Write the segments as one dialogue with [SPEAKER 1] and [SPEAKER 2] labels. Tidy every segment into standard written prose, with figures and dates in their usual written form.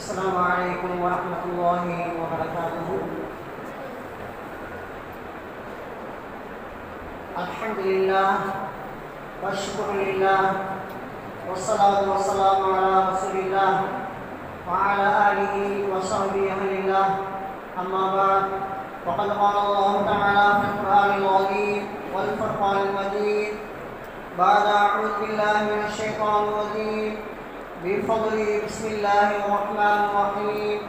[SPEAKER 1] السلام عليكم ورحمة الله وبركاته. الحمد لله والشكر لله والصلاة والسلام على رسول الله وعلى آله وصحبه أهل الله. أما بعد، فقد قال الله تعالى في القرآن العظيم والفرقان المجيد بعد أعوذ بالله من الشيطان الرجيم بفضله بسم الله الرحمن الرحيم.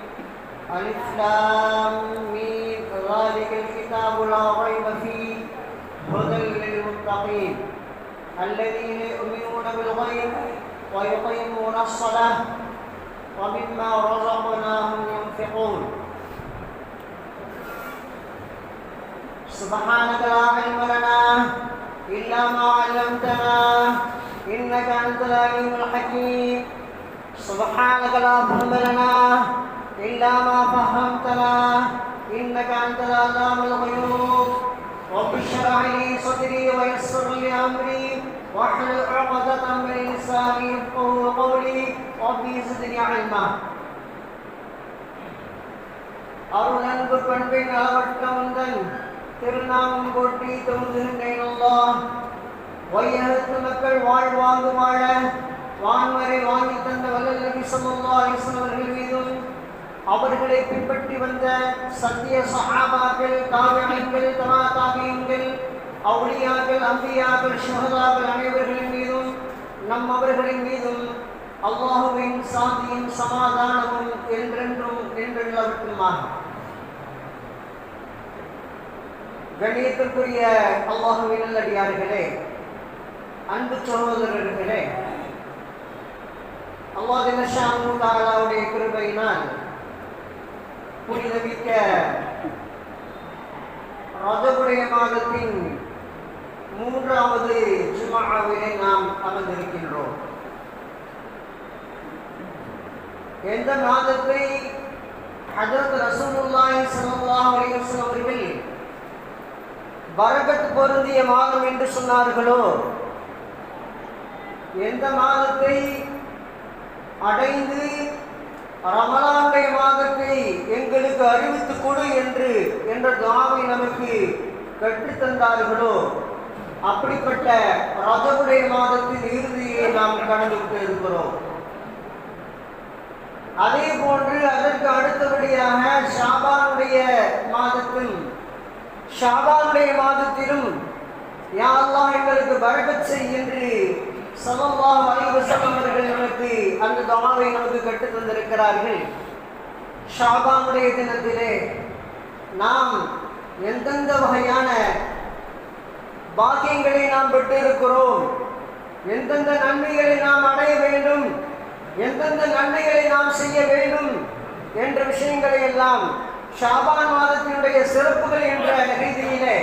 [SPEAKER 1] ألف لام ميم ذلك الكتاب لا ريب فيه هدى للمتقين الذين يؤمنون بالغيب ويقيمون الصلاة ومما رزقناهم ينفقون. سبحانك لا علم لنا إلا ما علمتنا إنك أنت العليم الحكيم. سبحانك لا فهم لنا إلا ما فهمتنا إنك أنت العلام الغيوب. رب اشرح لي صدري ويسر لي أمري واحلل عقدة من لساني يفقهوا قولي رب زدني علما. அருள் அன்பு பண்பின் அளவற்ற உந்தன் திருநாமம் போற்றி தொழுகின்றேன். அல்லாஹ் வையகத்து மக்கள் வாழ்வாங்கு வாழ வான்வரை வாங்கி தந்த வல்லல் நபி ஸல்லல்லாஹு அலைஹி வஸல்லம் அவர்கள் மீதும் அவர்களை பின்பற்றி வந்த சத்திய சஹாபாக்கள், தாபிஈன்கள், தபா தாபிஈன்கள், அவுலியாக்கள், அம்பியாக்கள், ஷுஹதாக்கள் அனைவர்களின் மீதும் நம் அவர்களின் மீதும் அல்லாஹ்வின் சாந்தியும் சமாதானமும் என்றென்றும் நின்றளவற்றுமாக. கண்ணியத்திற்குரிய அல்லாஹ்வின் நல்லடியார்களே, அன்பு சகோதரர்களே, அல்லாஹ் ஜல்லஷானஹு தஆலாவுடைய கிருபையினால் புனிதமிக்க ரஜபுடைய மாதத்தின் 3வது ஜும்ஆவிலே நாம் அமர்ந்திருக்கின்றோம். எந்த மாதத்தை ஹஜ்ரத் ரசூலுல்லாஹி ஸல்லல்லாஹு அலைஹி வஸல்லம் அவர்கள் பரக்கத் பொருந்திய மாதம் என்று சொன்னார்களோ, எந்த மாதத்தை அடைந்து ரமலானுடைய மாதத்தை எங்களுக்கு அறிவித்துக் கொடு என்ற துஆவை நமக்கு கற்றுத்தந்தார்களோ, அப்படிப்பட்ட ரஜபுடைய மாதத்தின் இறுதியை நாம் கடந்து விட்டு இருக்கிறோம். அதே போன்று அதற்கு அடுத்தபடியாக ஷாபானுடைய மாதத்திலும் யா அல்லாஹ் எங்களுக்கு பரக்கத் செய் என்று ஸல்லல்லாஹு அலைஹி வஸல்லம் அவர்கள் நமக்கு அந்த துஆவை நமக்கு கற்றுத் தந்திருக்கிறார்கள். ஷாபானுடைய தினத்திலே நாம் எந்தெந்த வகையான பாக்கியங்களை நாம் பெற்று இருக்கிறோம், எந்தெந்த நன்மைகளை நாம் அடைய வேண்டும், எந்தெந்த நன்மைகளை நாம் செய்ய வேண்டும் என்ற விஷயங்களை எல்லாம் ஷாபான் மாதத்தினுடைய சிறப்புகள் என்ற ரீதியிலே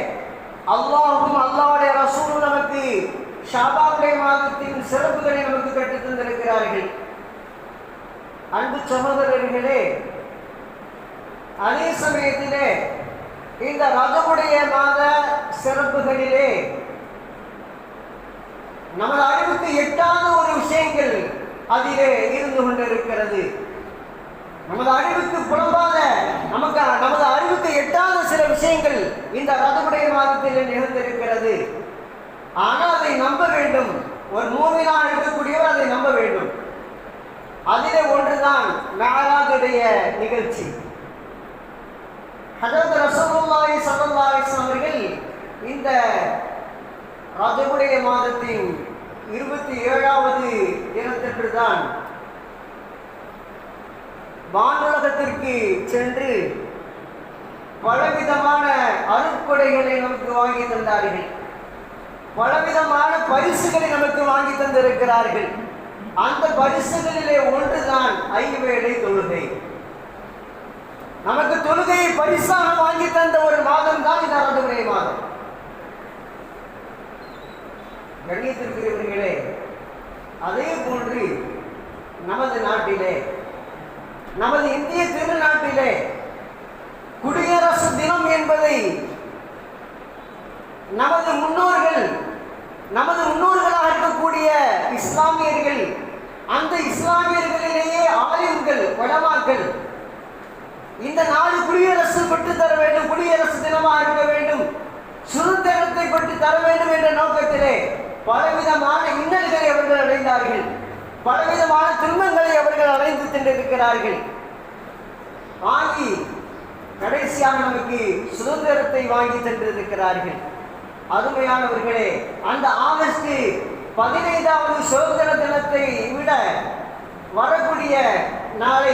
[SPEAKER 1] அல்லாஹ்வும் அல்லாஹ்வுடைய ரசூலும் நமக்கு ஷாபானுடைய மாதத்தின் சிறப்புகளை நமக்கு கற்றுத் தந்திருக்கிறார்கள். அன்பு சகோதரர்களே, அதே சமயத்திலே இந்த ரஜபுடைய மாத சிறப்புகளிலே நமது அறிவுக்கு எட்டாத ஒரு விஷயங்கள் அதிலே இருந்து கொண்டிருக்கிறது. நமது அறிவுக்கு புலம்பாத நமது அறிவுக்கு எட்டாத சில விஷயங்கள் இந்த ரஜபுடைய மாதத்தில் நிகழ்ந்திருக்கிறது. ஆனால் அதை நம்ப வேண்டும். ஒரு மூமினாக இருக்கக்கூடியவர் அதை நம்ப வேண்டும். அதிலே ஒன்றுதான் மிஅராஜுடைய நிகழ்ச்சி. ஹஜ்ரத் ரசூலுல்லாஹி ஸல்லல்லாஹு அலைஹி வஸல்லம் அவர்கள் இந்த ரஜபுடைய மாதத்தின் 27வது தினத்தன்று தான் வானுலகத்திற்கு சென்று பலவிதமான அருட்கொடைகளை நமக்கு வாங்கி தந்தார்கள். பலவிதமான பரிசுகளை நமக்கு வாங்கி தந்திருக்கிறார்கள். அந்த பரிசுகளிலே ஒன்றுதான் 5 வேளை தொழுகை. நமக்கு தொழுகையை பரிசாக வாங்கி தந்த ஒரு மாதம் தான் இந்த ரஜபுடைய மாதம். கண்ணியத்திற்குரியவர்களே, அதே போன்று நமது நாட்டிலே, நமது இந்திய திருநாட்டிலே குடியரசு தினம் என்பதை நமது முன்னோர்களாக இருக்கக்கூடிய இஸ்லாமியர்கள், அந்த இஸ்லாமியர்களிலேயே ஆலிம்கள், உலமாக்கள் உலமாக்கள் இந்த நாடு குடியரசு பெற்று தர வேண்டும், குடியரசு தினமாக இருக்க வேண்டும், சுதந்திரத்தை பெற்று தர வேண்டும் என்ற நோக்கத்திலே பலவிதமான இன்னல்களை அவர்கள் அடைந்தார்கள், பலவிதமான துன்பங்களை அவர்கள் அடைந்து சென்றிருக்கிறார்கள். வாங்கி கடைசியாக நமக்கு சுதந்திரத்தை வாங்கி சென்றிருக்கிறார்கள். அருமையானவர்களே, அந்த ஆகஸ்ட் 15வது சுதந்திர தினத்தை விட வரக்கூடிய நாளை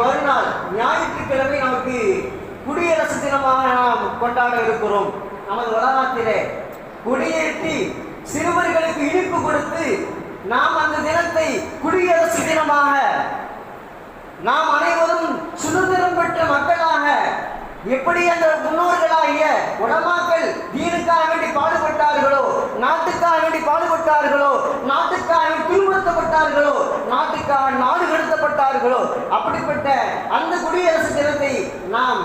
[SPEAKER 1] மறுநாள் ஞாயிற்றுக்கிழமை நமக்கு குடியரசு தினமாக நாம் கொண்டாட இருக்கிறோம். நமது வளாகத்திலே கொடியேற்றி சிறுவர்களுக்கு இனிப்பு கொடுத்து நாம் அந்த தினத்தை குடியரசு தினமாக நாம் அனைவரும் சுதந்திரம் பெற்ற மக்களாக எப்படி அந்த முன்னோர்களாகிய உலமாக்கள் தீனுக்காக வேண்டி பாடுபட்டார்களோ, நாட்டுக்காக வேண்டி பாடுபட்டார்களோ, நாட்டுக்காக துன்புறுத்தப்பட்டார்களோ, நாட்டுக்காக நாடு கடத்தப்பட்டார்களோ, அப்படிப்பட்ட அந்த குடியரசு தினத்தை நாம்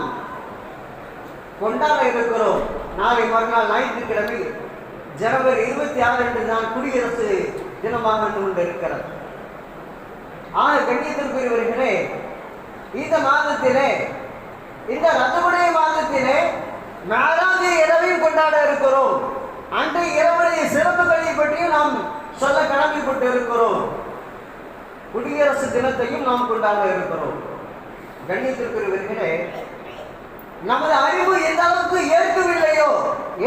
[SPEAKER 1] கொண்டாட இருக்கிறோம். நாளை மறுநாள் ஞாயிற்றுக்கிழமை ஜனவரி 26 தான் குடியரசு தினமாக கொண்டிருக்கிறது. கண்ணியத்திற்குரியவர்களே, இந்த மாதத்திலே, இந்த ரஜபுடைய மாதத்திலே மேராஜ் இரவையும் கொண்டாட இருக்கிறோம். அன்றைய இரவுடைய சிறப்புகளை பற்றியும் நாம் சொல்ல கடமைப்பட்டு இருக்கிறோம். குடியரசு தினத்தையும் நாம் கொண்டாட இருக்கிறோம். கண்ணியத்திற்குரியவர்களே, நமது அறிவு எந்த அளவுக்கு ஏற்கவில்லையோ,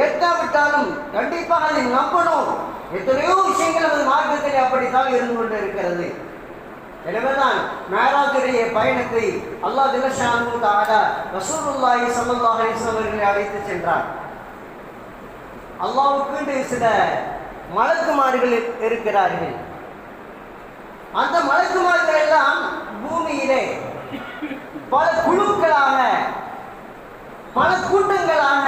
[SPEAKER 1] ஏற்காவிட்டாலும் கண்டிப்பாக அதை நம்பணும். எத்தனையோ விஷயங்கள் நமது மார்க்கத்தில் அப்படித்தான் இருந்து கொண்டு இருக்கிறது. எனவேதான் மேராஜுடைய பயணத்தை அல்லாஹ் ஜல்ல ஷானஹு தஆலா ரசூலுல்லாஹி ஸல்லல்லாஹு அலைஹி வஸல்லம் அவர்களை அழைத்து சென்றார். அல்லாஹ்வுக்கு சில மலக்குமார்கள் இருக்கிறார்கள். அந்த மலக்குமார்கள் எல்லாம் பூமியிலே பல குழுக்களாக, பல கூட்டங்களாக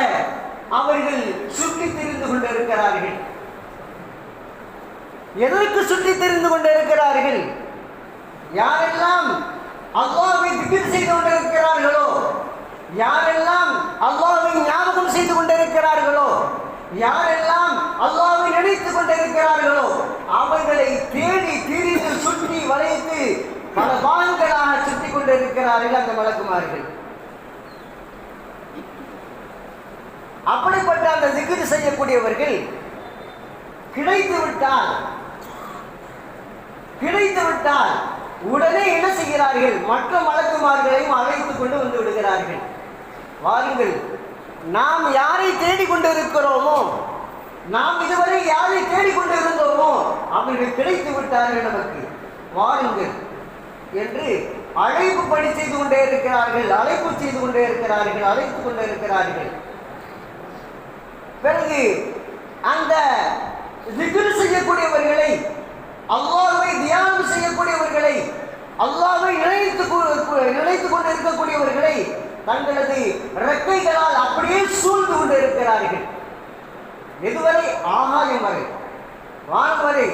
[SPEAKER 1] அவர்கள் சுற்றி திரிந்து கொண்டிருக்கிறார்கள். எதற்கு சுற்றி திரிந்து கொண்டிருக்கிறார்கள்? யாரெல்லாம் அல்லாஹ்வை திக்ர் செய்து கொண்டிருக்கிறார்களோ, யாரெல்லாம் அல்லாஹ்வை ஞாபகம் செய்து கொண்டிருக்கிறார்களோ, யாரெல்லாம் அல்லாஹ்வை நினைத்துக் கொண்டிருக்கிறார்களோ, அவர்களை தேடி திரிந்து சுற்றி வளைத்து பல பாகங்களாக சுற்றி கொண்டிருக்கிறார்கள் அந்த மலக்குமார்கள். அப்படிப்பட்ட அந்த திக்ர் செய்யக்கூடியவர்கள் கிடைத்து விட்டால் உடனே என்ன செய்கிறார்கள்? மற்ற மலக்குமார்களையும் அழைத்துக் கொண்டு வந்து விடுகிறார்கள். வாருங்கள், நாம் யாரை தேடிக்கொண்டு இருக்கிறோமோ, நாம் இதுவரை யாரை தேடிக்கொண்டு இருந்தோமோ அவர்கள் கிடைத்து விட்டார்கள், நமக்கு வாருங்கள் என்று அழைப்பு பணி செய்து கொண்டே இருக்கிறார்கள், அழைப்பு செய்து கொண்டே இருக்கிறார்கள், அழைத்துக் கொண்டே இருக்கிறார்கள். பிறகு அந்த திக்ர் செய்யக்கூடியவர்களை, அல்லாஹ்வை தியானம் செய்யக்கூடியவர்களை, அல்லாஹ்வை நினைத்துக் கொண்டு இருக்கக்கூடியவர்களை தங்களது ரெக்கைகளால் அப்படியே சூழ்ந்து கொண்டு இருக்கிறார்கள். எதுவரை? ஆகாயம் வரை, வானம் வரை.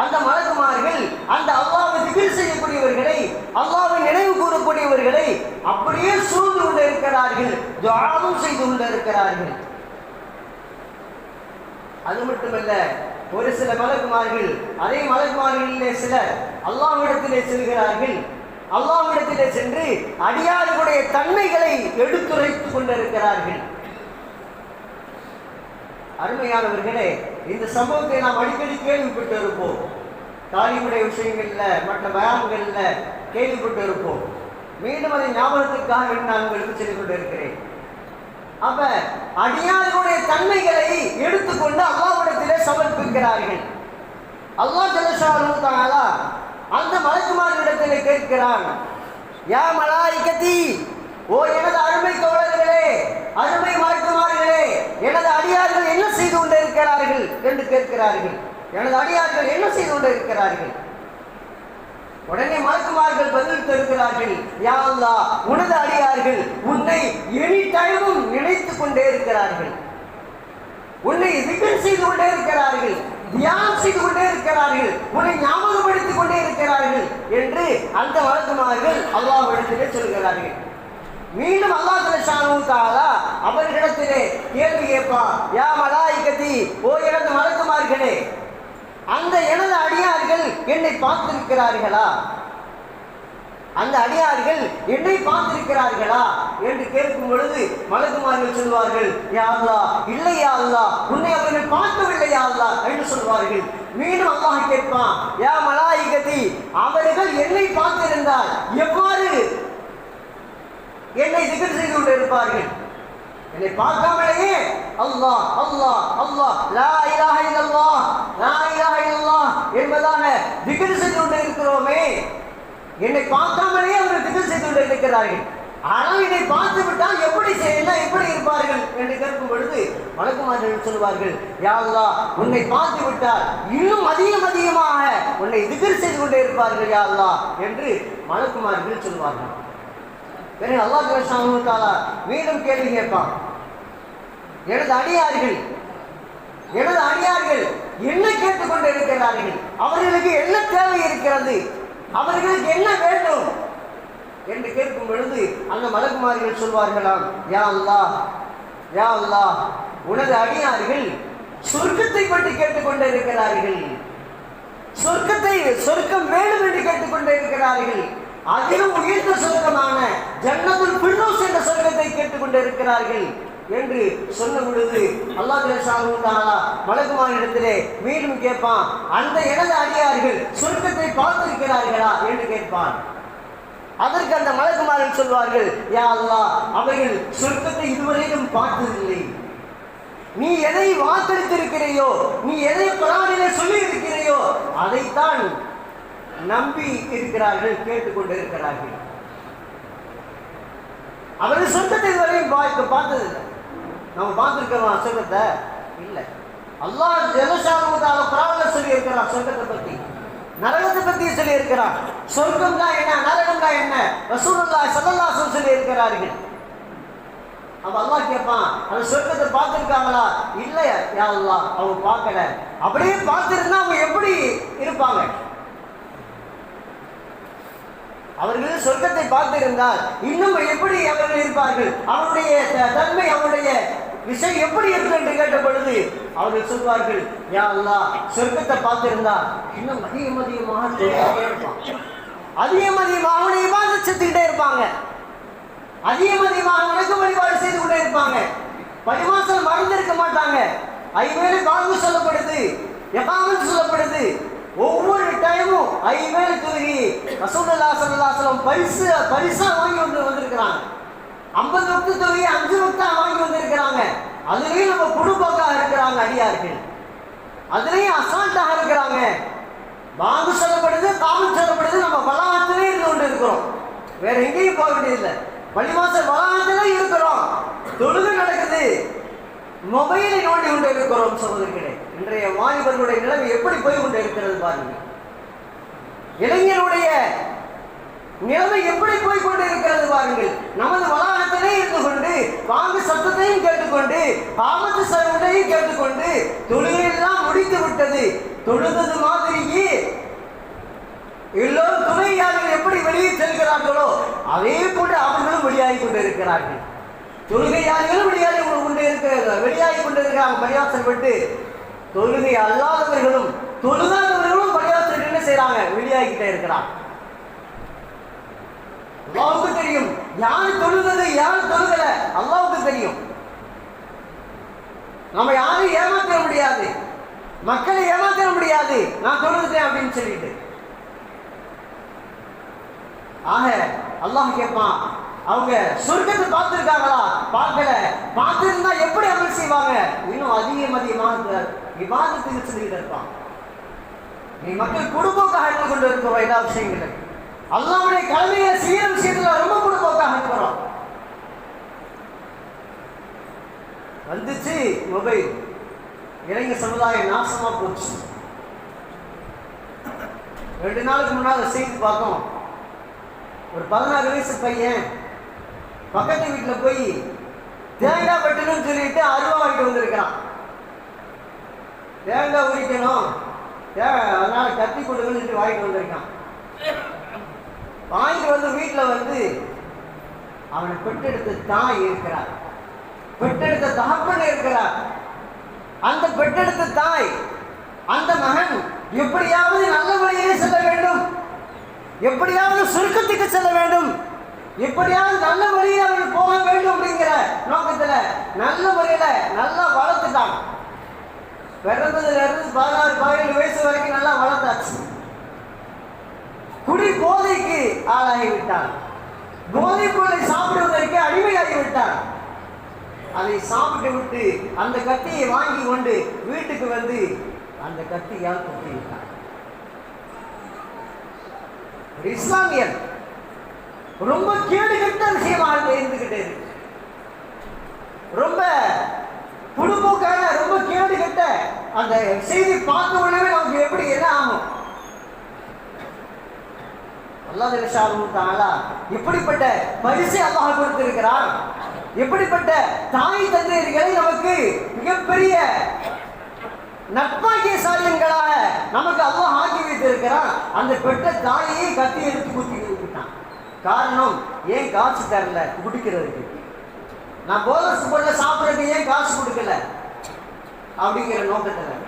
[SPEAKER 1] அந்த மலக்குமார்கள் அந்த அல்லாஹ்வை திக்ர் செய்யக்கூடியவர்களை, அல்லாஹ்வை நினைவு கூறக்கூடியவர்களை அப்படியே சூழ்ந்து கொண்டு இருக்கிறார்கள், துஆவும் செய்து கொண்டு இருக்கிறார்கள். அது மட்டுமல்ல, ஒரு சில மலக்குமார்கள், அதே மலக்குமார்களிலே சிலர் அல்லாஹ்விடத்திலே செல்கிறார்கள். அல்லாஹ்விடத்திலே சென்று அடியார்களுடைய தன்மைகளை எடுத்துரைத்துக் கொண்டிருக்கிறார்கள். அருமையானவர்களே, இந்த சம்பவத்தை நாம் அடிக்கடி கேள்விப்பட்டு இருப்போம். தாலிமுடைய விஷயங்கள்ல, மற்ற பயான்கள்ல கேள்விப்பட்டு இருப்போம். மீண்டும் அதை ஞாபகத்திற்காக நான் உங்களுக்கு சொல்லிக் கொண்டிருக்கிறேன். அப்ப அடியார்களுடைய தன்மைகளை எடுத்துக்கொண்டு அல்லாஹ்விடத்திலே சமர்ப்பிக்கிறார்கள். அல்லாஹ் ஜல்ல ஷானஹு தஆலா அந்த மலக்குமார்களிடத்திலே கேட்கிறான், யா மலாயிகதி, ஓ எனது அருமை தோழர்களே, அருமை மலக்குமார்களே, எனது அடியார்கள் என்ன செய்து கொண்டிருக்கிறார்கள் என்று கேட்கிறார்கள். எனது அடியார்கள் என்ன செய்து கொண்டிருக்கிறார்கள்? உடனே மலக்குமார்கள் பதில் தருகிறார்கள், யா அல்லாஹ், உனது அடியார்கள் உன்னை எனி டைமும் நினைத்துக் கொண்டே இருக்கிறார்கள், உன்னை திக்ர் செய்து கொண்டே இருக்கிறார்கள், தியானம் செய்து கொண்டே இருக்கிறார்கள், உன்னை ஞாபகப்படுத்திக் கொண்டே இருக்கிறார்கள் என்று அந்த மலக்குமார்கள் அல்லாஹ்விடத்திலே சொல்கிறார்கள். மீண்டும் அல்லாஹ் ஸுப்ஹானஹு வ தஆலா அவர்களிடத்திலே கேள்வி கேட்பான், யா மலாயிகதி, ஓ எனது மலக்குமார்களே, அந்த எனது அடியார்கள் என்னை பார்த்திருக்கிறார்களா? அந்த அடியார்கள் என்னை பார்த்திருக்கிறார்களா என்று கேட்கும் பொழுது மலக்குமார்கள் சொல்வார்கள், யா அல்லாஹ், இல்லை யா அல்லாஹ், உன்னை அவர்கள் பார்க்கவில்லை யா அல்லாஹ் என்று சொல்வார்கள். மீண்டும் அல்லாஹ் கேட்பான், யா மலாயிகதி, அவர்கள் என்னை பார்த்திருந்தால் எவ்வாறு என்னை திக்ர் செய்து கொண்டிருப்பார்கள்? என்னை பார்க்காமலேயே அல்லாஹ் அல்லாஹ் அல்லாஹ் லா இலாஹ இல்லல்லாஹ் லா இலாஹ இல்லல்லாஹ் என்பதாக திக்ர் செய்து கொண்டிருக்கிறோமே, என்னை பார்க்காமலேயே அவர்கள் திக்ர் செய்து கொண்டிருக்கிறார்கள். ஆனால் என்னை பார்த்து விட்டால் எப்படி இருப்பார்கள் என்று கேட்கும் பொழுது மலக்குமார்கள் சொல்வார்கள், யா அல்லாஹ், உன்னை பார்த்து விட்டால் இன்னும் அதிகமாக உன்னை திக்ர் செய்து கொண்டே இருப்பார்கள் யா அல்லாஹ் என்று மலக்குமார்கள் சொல்வார்கள். பிறகு அல்லாஹ் சுப்ஹானஹு வ தஆலா மீண்டும் கேள்வி கேட்பான், எனது அடியார்கள் என்ன கேட்டுக்கொண்டு இருக்கிறார்கள்? அவர்களுக்கு என்ன தேவை இருக்கிறது? அவர்களுக்கு என்ன வேண்டும் என்று கேட்கும் பொழுது அந்த மலக்குமார்கள் சொல்வார்களாம், யா அல்லாஹ், உனது அடியார்கள் சொர்க்கத்தை பற்றி கேட்டுக்கொண்டு இருக்கிறார்கள். சொர்க்கம் வேணும் என்று கேட்டுக்கொண்டு இருக்கிறார்கள். அதிலும் உயர்ந்த சொர்க்கமான ஜன்னத்துல் ஃபிர்தௌஸ் என்ற சொர்க்கத்தை கேட்டுக்கொண்டு இருக்கிறார்கள் என்று சொன்ன பொழுது அல்லாஹ் சுப்ஹானஹு வ தஆலா மலக்குமாரிடத்திலே மீண்டும் கேட்பான், அந்த எனது அடியார்கள் சொர்க்கத்தை பார்த்திருக்கிறார்களா என்று கேட்பான். அதற்கு அந்த மலக்குமார்கள் சொல்வார்கள், யா அல்லாஹ், அவர்கள் சொர்க்கத்தை இதுவரையிலும் பார்த்ததில்லை. நீ எதை வாக்களித்திருக்கிறையோ, நீ எதை குர்ஆனிலே சொல்லி இருக்கிறையோ அதைத்தான் நம்பி இருக்கிறார்கள், கேட்டுக்கொண்டிருக்கிறார்கள். அவர்கள் சொர்க்கத்தை இதுவரையும் பார்த்ததில்லை. நம்ம பார்த்திருக்கிறோம் சொர்க்கத்தை? இல்லை. அல்லாஹ் ஜல்லஷானஹு தஆலா குர்ஆன்ல சொல்லி இருக்கிறார் சொர்க்கத்தை பற்றி, நரகத்தை பற்றி சொல்லி இருக்கிறார். சொர்க்கம் தான் என்ன, நரகம் தான் என்ன ரசூலுல்லாஹி ஸல்லல்லாஹு அலைஹி வஸல்லம் சொல்லி இருக்கிறார்கள். அப்ப அல்லாஹ் கேட்பான், அந்த சொர்க்கத்தை பார்த்திருக்காங்களா? இல்லை யா அல்லாஹ், அவங்க பார்க்கல. அப்படியே பார்த்திருந்தா அவங்க எப்படி இருப்பாங்க? அவர்கள் சொர்க்கத்தை பார்த்திருந்தால் இன்னும் எப்படி அவர்கள் இருப்பார்கள்? அவருடைய தன்மை, அவருடைய விஷயம் எப்படி இருக்கு என்று கேட்ட பொழுது அவர்கள் சொல்வார்கள், யா அல்லாஹ், சொர்க்கத்தை பார்த்திருந்தா இன்னும் அதிகமாக அவனை இபாதத் செஞ்சுக்கிட்டே இருப்பாங்க, அதிகமாக வணக்க வழிபாடு செய்து கொண்டே இருப்பாங்க. பரிமாசம் மறந்திருக்க மாட்டாங்க. ஐவேளை பாங்கு சொல்லப்படுது, இகாமத் சொல்லப்படுது. ஒவ்வொரு டைமும் ஐவேளை தொழுகி ரசூலுல்லாஹி ஸல்லல்லாஹு அலைஹி வஸல்லம் பரிசா வாங்கி வந்திருக்கிறாங்க. 50 வக்து தொழுகி 5 வக்தா வாங்கி வந்திருக்கிறாங்க. அதுலேயும் நம்ம குடும்பக்காக இருக்கிறாங்க அடியார்கள், அதுலேயும் அசால்ட்டாக இருக்கிறாங்க. பாங்கு சொல்லப்படுது, காமத் சொல்லப்படுது, நம்ம வளாகத்திலே இருந்து கொண்டு இருக்கிறோம், வேற எங்கேயும் போக வேண்டியதில்லை. பள்ளிவாசல் வளாகத்திலே இருக்கிறோம், தொழுகை நடக்குது, மொபைலை நோண்டி கொண்டு இருக்கிறோம். சகோதரர்களே, இன்றைய வாலிபர்களுடைய நிலைமை எப்படி போய் கொண்டு இருக்கிறது பாருங்க. இளைஞருடைய நிலைமை எப்படி போய் கொண்டு இருக்கிறது பாருங்கள். நமது வளாகத்திலே இருந்து கொண்டு பாங்கு சத்தத்தையும் கேட்டுக்கொண்டு காமத்து சத்தத்தையும் கேட்டுக்கொண்டு தொழுகையெல்லாம் முடித்து விட்டது. தொழுது மாதிரியே எல்லோரும் துணையாளர்கள் எப்படி வெளியே செல்கிறார்களோ அதே போன்று அவர்களும் வெளியாகி கொண்டு இருக்கிறார்கள். தொழுகையாளிகளும் வெளியாகி கொண்டு இருக்கிறாங்க. பரியாசல் விட்டு தொழுகை அல்லாதவர்களும் தொழுகாதவர்களும் பரியாசல் என்ன செய்யறாங்க? வெளியாகிக்கிட்டே இருக்கிறாங்க. அல்லாஹ்வுக்கு தெரியும் யாரு தொழுகிறது யாரு தொழுகல, அல்லாஹ்வுக்கு தெரியும். நம்ம யாரையும் ஏமாற்ற முடியாது, மக்களை ஏமாற்ற முடியாது, நான் தொழுதுட்டேன் அப்படின்னு சொல்லிட்டு. ஆக அல்லாஹ் கேட்பான், அவங்க சொர்க்கத்தை பார்த்திருக்காங்களா? பார்க்கல. பார்த்திருந்தா எப்படி அமல் செய்வாங்க? இன்னும் அதிகமாக விவாதத்துக்கு சொல்லிட்டு இருப்பான். நீ மக்கள் குடும்பக்காக இருந்து கொண்டு இருக்கிறோம். எல்லா விஷயங்களும் அல்லாஹ்வுடைய கடமையை செய்யற விஷயத்துல ரொம்ப குடும்பக்காக இருக்கிறோம். வந்துச்சு மொபைல், இளைஞர் சமுதாயம் நாசமா போச்சு. 2 நாளுக்கு முன்னாடி செய்தி பார்த்தோம். ஒரு 14 வயசு பையன் பக்கத்து வீட்டில் போய் தேங்காய் வெட்டணும்னு சொல்லிட்டு அருவா வாங்கிட்டு வந்திருக்கிறான். தேங்காய் உரிக்கணும், அதனால கத்தி கொடுங்கன்னு சொல்லி வாங்கிட்டு வந்திருக்கான். வாங்கிட்டு வந்து வீட்டில் வந்து அவனை பெற்றெடுத்த தாய் இருக்கிறார், பெற்றெடுத்த தகப்பன் இருக்கிறார். அந்த பெற்றெடுத்த தாய், அந்த மகன் எப்படியாவது நல்ல வழியிலே செல்ல வேண்டும், எப்படியாவது சுருக்கத்துக்கு செல்ல வேண்டும், எப்படியாவது நல்ல வழியில் அவர்கள் போக வேண்டும் அப்படிங்கிற நோக்கத்தில் நல்ல முறையில் நல்லா வளர்த்துட்டாங்க. பிறந்ததுல இருந்து 16-17 வயசு வரைக்கும் நல்லா வளர்த்தாச்சு. குடி போதைக்கு ஆளாகிவிட்டார். போதை பொருளை சாப்பிடுவதற்கு அடிமையாகிவிட்டார். அதை சாப்பிட்டு விட்டு அந்த கத்தியை வாங்கி கொண்டு வீட்டுக்கு வந்து அந்த கத்தியால் குத்தி விட்டார். இஸ்லாமியர் ரொம்ப கேடுகட்ட விஷயமாக இருந்துகிட்டே இருக்கு. ரொம்ப குடும்பக்கான ரொம்ப கேடுகட்ட அந்த செய்தி பார்த்த உடனே நமக்கு எப்படி என்ன ஆகும்? அல்லாஹ் இப்படிப்பட்ட பரிசை அல்லாஹ் கொடுத்திருக்கிறார். எப்படிப்பட்ட தாய் தந்தையர்களை நமக்கு மிகப்பெரிய நட்பாக்கியசாலியங்களாக நமக்கு அல்லாஹ் ஆக்கி வைத்திருக்கிறான். அந்த பெற்ற தாயை கத்தி எடுத்து குத்தி விட்டான். காரணம், ஏன் காசு தரல குடிக்கிறதுக்கு, நான் போனஸ் பொருளை சாப்பிட்றதுக்கு ஏன் காசு கொடுக்கல அப்படிங்கிற நோக்கத்தில்.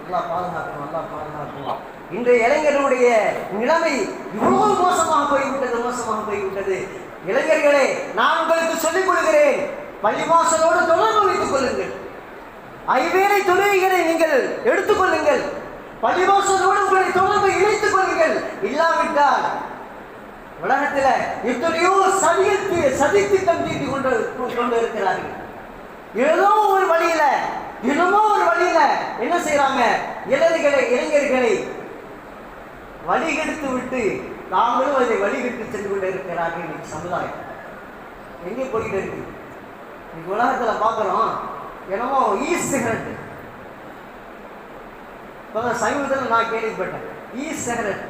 [SPEAKER 1] நல்லா பாதுகாக்கணும், நல்லா பாதுகாக்கணும். இன்றைய இளைஞர்களுடைய நிலைமை இவ்வளவு மோசமாக போய்விட்டது. இளைஞர்களே, நான் உங்களுக்கு சொல்லிக் கொள்கிறேன், பள்ளிவாசலோடு தொடர்பு வைத்துக் கொள்ளுங்கள். ஐவேளை தொழுகைகளை நீங்கள் எடுத்துக்கொள்ளுங்கள். பள்ளிவாசலோடு உங்களை தொடர்பு இணைத்துக் கொள்ளுங்கள். இல்லாவிட்டால் உலகத்தில் எத்தனையோ சதித்திட்டம் தீட்டி கொண்டு இருக்கிறார்கள். ஏதோ ஒரு வழியில என்ன செய்யறாங்க? இளைஞர்களை வழிகெடுத்து விட்டு தாங்களும் அதை வழிகெடுத்து சென்று கொண்டு இருக்கிறார்கள். இன்னைக்கு சமுதாயம் எங்கே போய்கிட்டு இருக்கு? இன்னைக்கு உலகத்தில் பார்க்குறோம், என்னமோ சிகரெட். இப்போதான் சமீபத்தில் நான் கேள்விப்பட்டேன், சிகரெட்.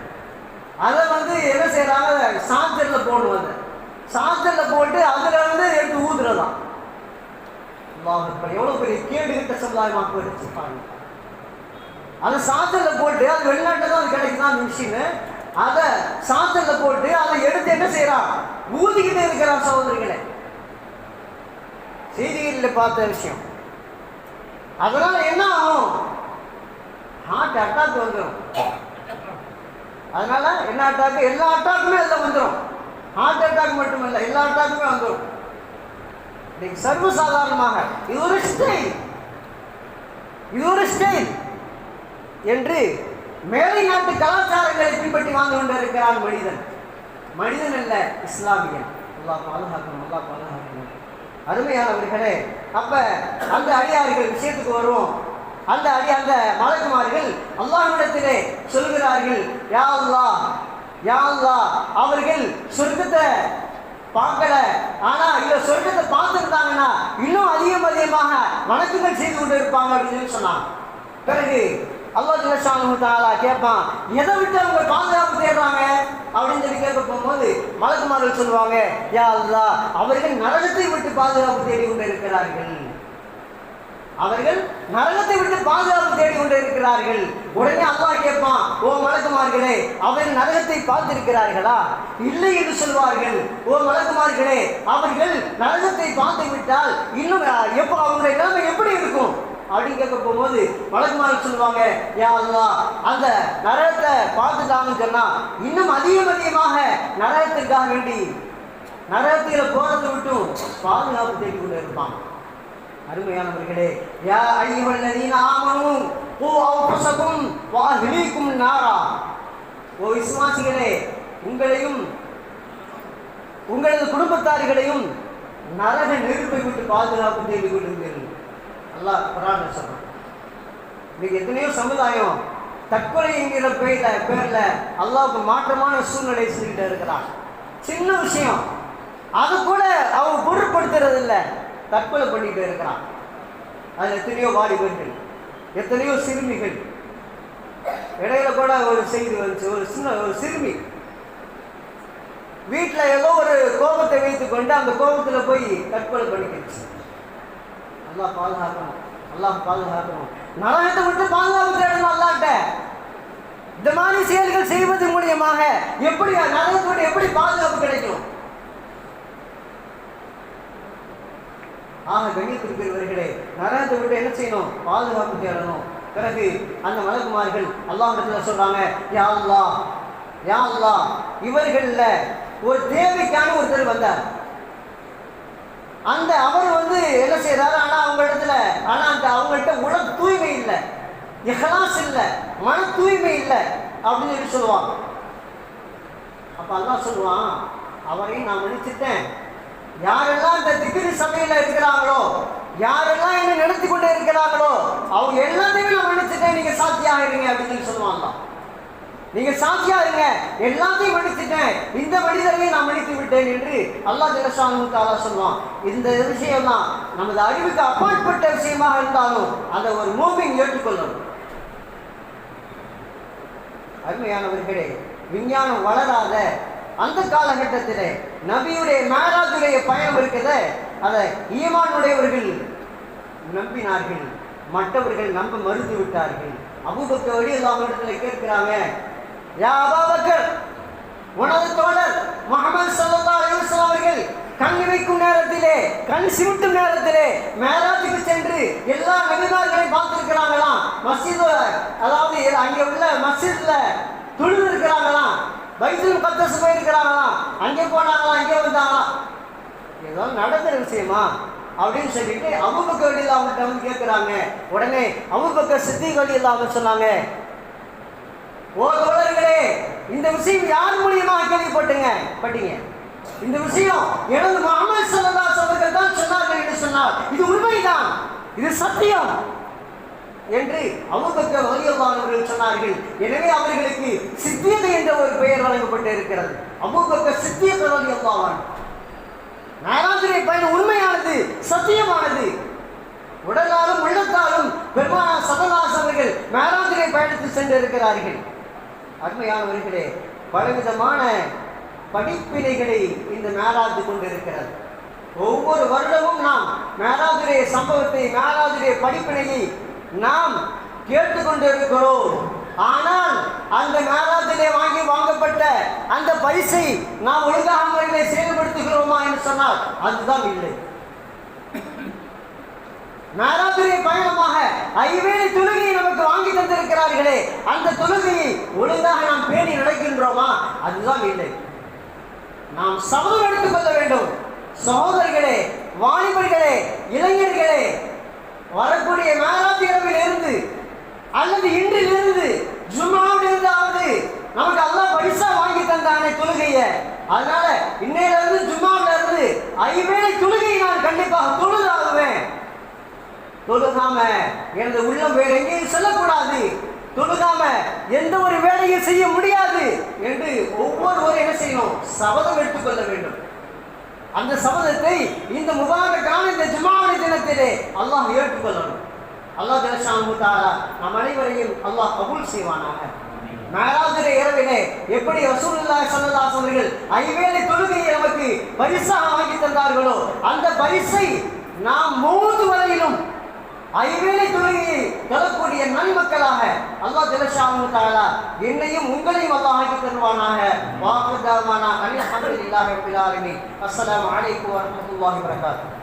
[SPEAKER 1] அதை என்ன செய்யறாங்க? சார்ஜரில் போடுவாங்க. சார்ஜரில் போட்டு அதில் எடுத்து ஊதுறதான். எவ்வளவு பெரிய கேடு கிட்ட சமுதாயமாக போயிடுச்சு பாருங்க. அதை சார்ஜரில் போட்டு, அது வெளிநாட்டில் தான் கிடைக்குதான் மிஷின். அதை சார்ஜரில் போட்டு அதை எடுத்து என்ன செய்யறான்? ஊதிக்கிட்டே இருக்கிறான். சகோதரிகளே, செய்திகளில் பார்த்த விஷயம். அதனால என்ன ஆகும்? ஹார்ட் அட்டாக் வந்துடும். அதனால என்ன அட்டாக்? எல்லா அட்டாக்குமே அதில் வந்துடும். ஹார்ட் அட்டாக் மட்டுமல்ல, எல்லா அட்டாக்குமே வந்துடும். இன்னைக்கு சர்வசாதாரணமாக இது ஒரு ஸ்டைல் என்று மேலை நாட்டு கலாச்சாரங்களை பின்பற்றி வாழ்ந்து கொண்டு இருக்கிறான் மனிதன் அல்ல, இஸ்லாமியன். அல்லாஹ் பாதுகாக்கணும். அருமையானவர்களே, அப்ப அந்த அடியார்கள் விஷயத்துக்கு வருவோம். அந்த மலக்குமார்கள் அல்லாஹ்விடத்திலே சொல்கிறார்கள், யா அல்லாஹ், அவர்கள் சொர்க்கத்தை பார்க்கல, ஆனா இல்ல சொர்க்கத்தை பார்த்துருந்தாங்கன்னா இன்னும் அதிகமாக வணக்கங்கள் செய்து கொண்டு இருப்பாங்க அப்படின்னு சொன்னாங்க. பிறகு அல்லாஹ் ஜல்லஷானஹு தஆலா கேட்பான், எதை விட்டு அவங்க பாதுகாப்பு தேடுறாங்க அப்படின்னு சொல்லி கேட்க போகும்போது மலக்குமார்கள் சொல்லுவாங்க, யா அல்லாஹ், அவர்கள் நரகத்தை விட்டு பாதுகாப்பு தேடி கொண்டு இருக்கிறார்கள். உடனே அல்லாஹ் கேட்பான், ஓ மலக்குமார்களே, அவர்கள் நரகத்தை பார்த்திருக்கிறார்களா? இல்லை என்று சொல்வார்கள். ஓ மலக்குமார்களே, அவர்கள் நரகத்தை பார்த்து விட்டால் இன்னும் எப்போ அவங்களுடைய நிலைமை எப்படி இருக்கும் அப்படின்னு கேட்க போகும்போது மலக்குமார்கள் சொல்லுவாங்க, யா அல்லாஹ், அந்த நரகத்தை பார்த்துட்டாங்கன்னு சொன்னா இன்னும் அதிகமாக நரகத்திற்காக வேண்டி நரகத்தில் போறதை விட்டும் பாதுகாப்பு தேடி கொண்டு இருப்பாங்க. அருமையானவர்களே, யா அய்யுஹல்லதீன ஆமனூ கூ அன்ஃபுஸகும் வ அஹ்லீக்கும் நாரா. ஓ விசுவாசிகளே, உங்களையும் உங்களது குடும்பத்தார்களையும் நரக நெருப்பை விட்டு பாதுகாப்பு தேடி கொள்ளுங்கள். அல்லாஹ் குர்ஆன்ல சொல்றான். இன்னைக்கு எத்தனையோ சமுதாயம் தற்கொலை என்கிற பேர்ல அல்லாஹ்வுக்கு மாற்றமான சூழ்நிலை சொல்லிட்டு இருக்கிறான். சின்ன விஷயம், அது கூட அவங்க பொருட்படுத்துறது இல்லை, தற்கொலை பண்ணிட்டு இருக்கிறான். அதில் எத்தனையோ வாலிபர்கள், எத்தனையோ சிறுமிகள். இடையில கூட ஒரு செய்தி வந்துச்சு, ஒரு சிறுமி வீட்டில் ஏதோ ஒரு கோபத்தை வைத்துக் கொண்டு அந்த கோபத்தில் போய் தற்கொலை பண்ணிக்கிடுச்சு. அல்லாஹ் பாதுகாக்கணும். நரகத்தை விட்டு பாதுகாப்பு தேடணும் அல்லாஹ்ட்ட. இந்த மாதிரி செயல்கள் செய்வது மூலியமாக எப்படி நரகத்தை விட்டு எப்படி பாதுகாப்பு கிடைக்கும்? கண்ணியத்திற்குரியவர்களே, நரகத்தை விட்டு என்ன செய்யணும்? பாதுகாப்பு தேடணும். பிறகு அந்த மலக்குமார்கள் அல்லாஹ்விடத்தில் சொல்றாங்க, யா அல்லாஹ், யா அல்லாஹ், இவர்கள்ல ஒரு தேவைக்கான ஒருத்தர் வந்தார். அந்த அவர் என்ன செய்யறாரு, ஆனா அவங்க இடத்துல அவங்கள்ட்ட உல தூய்மை இல்லை, இஹ்லாஸ் இல்லை, மன தூய்மை இல்லை அப்படின்னு சொல்லி சொல்லுவாங்க. அப்ப அல்லாஹ் சொல்லுவான், அவரையும் நான் மன்னிச்சுட்டேன். யாரெல்லாம் இந்த திக்ரு சபையில இருக்கிறாங்களோ, யாரெல்லாம் என்ன நடத்தி கொண்டே இருக்கிறாங்களோ, அவங்க எல்லாத்தையுமே நான் மன்னிச்சுட்டேன், நீங்க சாட்சியாக இருங்க அப்படின்னு சொல்லுவாங்க. நீங்க சாட்சியா இருங்க, எல்லாத்தையும் மன்னிச்சுட்டேன், இந்த மனிதரையும் நான் மன்னித்து விட்டேன் என்று அல்லாஹ் ஜல்லஷானு தஆலா சொல்லுவான். இந்த விஷயம் தான் நமது அறிவுக்கு அப்பாற்பட்ட விஷயமாக இருந்தாலும் அதை ஒரு மூமின் ஏற்றுக்கொள்ளணும். அருமையானவர்களே, விஞ்ஞானம் வளராத அந்த காலகட்டத்திலே நபியுடைய மேராஜுடைய பயணம் இருக்குது. அதை ஈமானுடையவர்கள் நம்பினார்கள், மற்றவர்கள் நம்ப மறுத்து விட்டார்கள். அபூபக்கர் ரலியல்லாஹு அன்ஹு இடத்துல கேட்கிறாங்க, யா அபூபக்கர், உனது தோழர் முஹம்மது ஸல்லல்லாஹு அலைஹி வஸல்லம் அவர்கள் கண் வைக்கும் நேரத்திலே, கண் சிமிட்டும் நேரத்திலே மேராஜுக்கு சென்று எல்லா நபிமார்களையும் பார்த்திருக்கிறாங்களாம். மஸ்ஜித், அதாவது அங்கே உள்ள மஸ்ஜித்ல தொழுது இருக்கிறாங்களாம், பைத்துல் முகத்தஸ் போயிருக்கிறாங்களாம், அங்கே போனாங்களாம், இங்கே வந்தாங்களாம், ஏதோ நடக்கிற விஷயமா அப்படின்னு சொல்லிட்டு அபூபக்கர் ரலியல்லாஹு அன்ஹு அவங்கள்ட்ட கேட்கிறாங்க. உடனே அபூபக்கர் சித்திக் ரலியல்லாஹு அன்ஹு சொன்னாங்க, ஓ தோழர்களே, இந்த விஷயம் யார் மூலியமாக கேள்விப்பட்டீங்க? இந்த விஷயம் எனது முஹம்மது ஸல்லல்லாஹு அலைஹி வஸல்லம் தான் சொன்னார்கள் என்று சொன்னார். இது உண்மைதான், இது சத்தியம் என்று அபூபக்கர் ரலியல்லாஹு அன்ஹு அவர்கள் சொன்னார்கள். எனவே அவர்களுக்கு சித்திக் என்ற ஒரு பெயர் வழங்கப்பட்டு இருக்கிறது. அபூபக்கர் சித்திக் ரலியல்லாஹு அன்ஹு. மேராஜுடைய பயணம் உண்மையானது, சத்தியமானது. உடலாலும் உள்ளத்தாலும் பெருமானார் ஸல்லல்லாஹு அலைஹி வஸல்லம் அவர்கள் மேராஜுடைய பயணத்தில் சென்று இருக்கிறார்கள். அருமையானவர்களே, பலவிதமான படிப்பினைகளை இந்த மேராஜ் கொண்டிருக்கிறது. ஒவ்வொரு வருடமும் நாம் மேராஜுடைய சம்பவத்தை, மேராஜுடைய படிப்பினையை நாம் கேட்டுக்கொண்டிருக்கிறோம். ஆனால் அந்த மேராஜிலே வாங்கப்பட்ட அந்த பரிசை நாம் ஒழுங்காக முறையிலே செயல்படுத்துகிறோமா என்று சொன்னால் அதுதான் இல்லை. மேராஜுடைய பயணமாக 5 வேளை தொழுகையை நமக்கு வாங்கி தந்திருக்கிறார்களே, அந்த தொழுகையை ஒழுங்காக நாம் பேணி நடக்கின்றோமா? அதுதான் இல்லை. நாம் சபதம் எடுத்துக் கொள்ள வேண்டும். சகோதரர்களே, வாலிபர்களே, இளைஞர்களே, வரக்கூடிய மேராஜ் இரவில் இருந்து அல்லது இன்றிலிருந்து ஜும்மாவிலிருந்தாவது நமக்கு அல்லாஹ் பைசா வாங்கி தந்தானே தொழுகைய, அதனால இன்னையிலிருந்து ஜும்மாவில இருந்து 5 வேளை தொழுகையை நான் கண்டிப்பாக தொழுதாகுவேன். தொழுகாம எனது உள்ளம் வேற எங்கேயும் செல்லக்கூடாது, தொழுகாம எந்த ஒரு வேலையும் செய்ய முடியாது என்று ஒவ்வொருவரும் என்ன செய்யணும்? சபதம் எடுத்துக்கொள்ள வேண்டும். அந்த சபதத்தை இந்த முபாரக்கான இந்த ஜும்ஆவுடைய தினத்திலே அல்லாஹ் ஏற்றுக்கொள்ளணும். அல்லாஹ் ஜல்லஷானஹு தஆலா நம் அனைவரையும் அல்லாஹ் கபூல் செய்வானாக. மேராஜுடைய இரவிலே எப்படி ரசூலுல்லாஹி ஸல்லல்லாஹு அலைஹி வஸல்லம் அவர்கள் 5 வேளை தொழுகையை நமக்கு பரிசாக வாங்கி தந்தார்களோ, அந்த பரிசை நாம் மௌத் வரையிலும் 5 வேளை தொழுகையை தொழக்கூடிய நன்மக்களாக அல்லாஹ் ஜல்லஷானஹு தஆலா என்னையும் உங்களையும் அல்லாஹ் ஆக்கி தருவானாக. வாஹிர் தாவானா அல்ஹம்துலில்லாஹி ரப்பில் ஆலமீன். அஸ்ஸலாமு அலைக்கும் வரஹ்மத்துல்லாஹி வபரகாத்துஹு.